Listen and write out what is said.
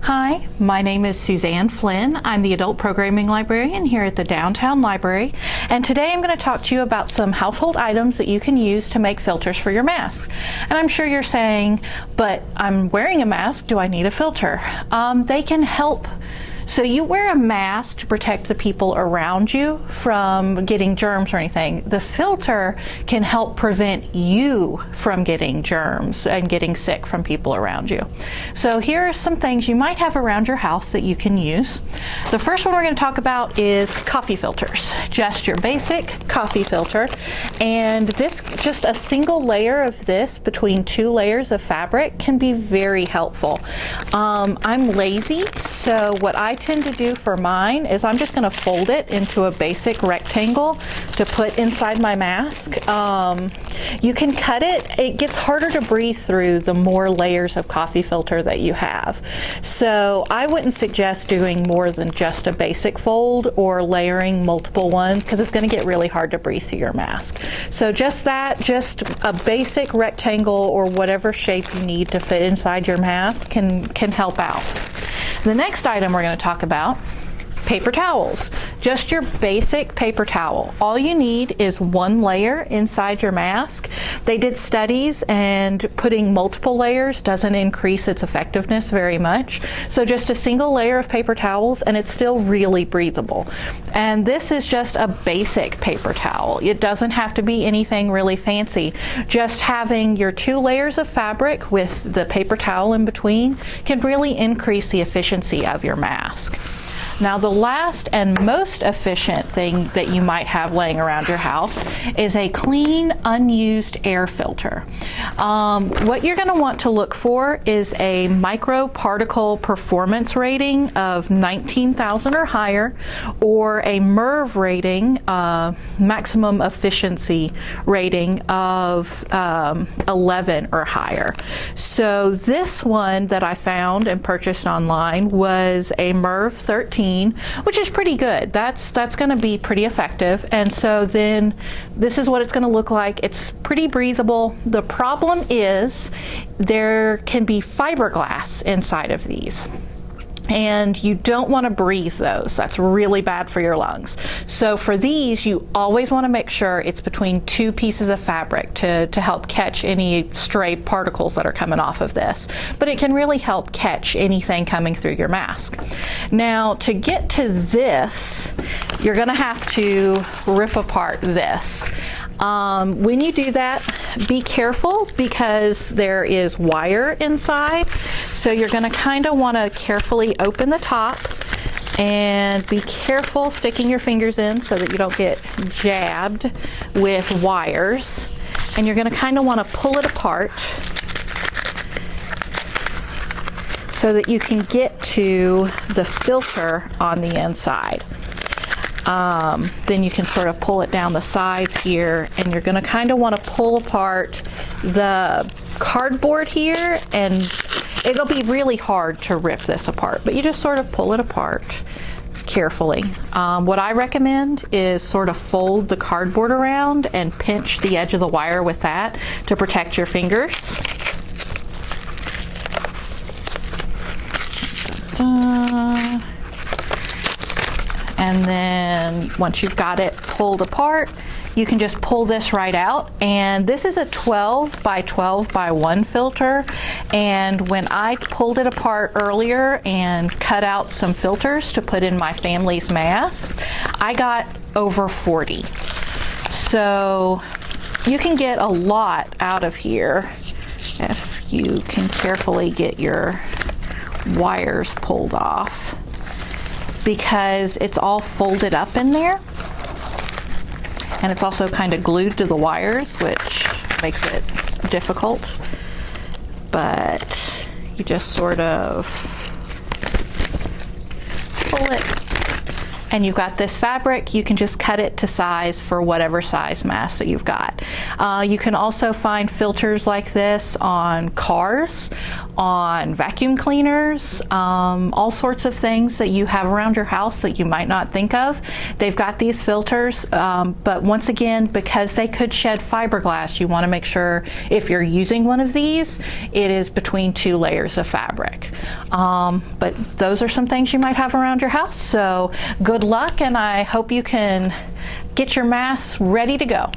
Hi, my name is Suzanne Flynn. I'm the Adult Programming Librarian here at the Downtown Library, and today I'm going to talk to you about some household items that you can use to make filters for your masks. And I'm sure you're saying, but I'm wearing a mask, do I need a filter? They can help. So you wear a mask to protect the people around you from getting germs or anything. The filter can help prevent you from getting germs and getting sick from people around you. So here are some things you might have around your house that you can use. The first one we're going to talk about is coffee filters. Just your basic coffee filter. And this, just a single layer of this between two layers of fabric can be very helpful. I'm lazy, so what I tend to do for mine is I'm just going to fold it into a basic rectangle to put inside my mask. You can cut it. It gets harder to breathe through the more layers of coffee filter that you have. So I wouldn't suggest doing more than just a basic fold or layering multiple ones because it's going to get really hard to breathe through your mask. So just a basic rectangle or whatever shape you need to fit inside your mask can help out. The next item we're going to talk about, paper towels. Just your basic paper towel. All you need is one layer inside your mask. They did studies and putting multiple layers doesn't increase its effectiveness very much. So just a single layer of paper towels and it's still really breathable. And this is just a basic paper towel. It doesn't have to be anything really fancy. Just having your two layers of fabric with the paper towel in between can really increase the efficiency of your mask. Now, the last and most efficient thing that you might have laying around your house is a clean, unused air filter. What you're going to want to look for is a microparticle performance rating of 19,000 or higher, or a MERV rating, maximum efficiency rating of 11 or higher. So this one that I found and purchased online was a MERV 13. Which is pretty good. That's going to be pretty effective. And so then this is what it's going to look like. It's pretty breathable. The problem is there can be fiberglass inside of these. And you don't want to breathe those. That's really bad for your lungs. So for these, you always want to make sure it's between two pieces of fabric to help catch any stray particles that are coming off of this. But it can really help catch anything coming through your mask. Now, to get to this, you're going to have to rip apart this. When you do that, be careful because there is wire inside. So you're going to kind of want to carefully open the top and be careful sticking your fingers in so that you don't get jabbed with wires. And you're going to kind of want to pull it apart so that you can get to the filter on the inside. Then you can sort of pull it down the sides here, and you're going to kind of want to pull apart the cardboard here, and it'll be really hard to rip this apart, but you just sort of pull it apart carefully. What I recommend is sort of fold the cardboard around and pinch the edge of the wire with that to protect your fingers. And then once you've got it pulled apart, you can just pull this right out. And this is a 12 by 12 by 1 filter. And when I pulled it apart earlier and cut out some filters to put in my family's mask, I got over 40. So you can get a lot out of here if you can carefully get your wires pulled off, because it's all folded up in there, and it's also kind of glued to the wires, which makes it difficult. But you just sort of pull it and you've got this fabric, you can just cut it to size for whatever size mask that you've got. You can also find filters like this on cars, on vacuum cleaners, all sorts of things that you have around your house that you might not think of. They've got these filters, but once again, because they could shed fiberglass, you want to make sure if you're using one of these, it is between 2 layers of fabric. But those are some things you might have around your house. So good luck, and I hope you can get your masks ready to go.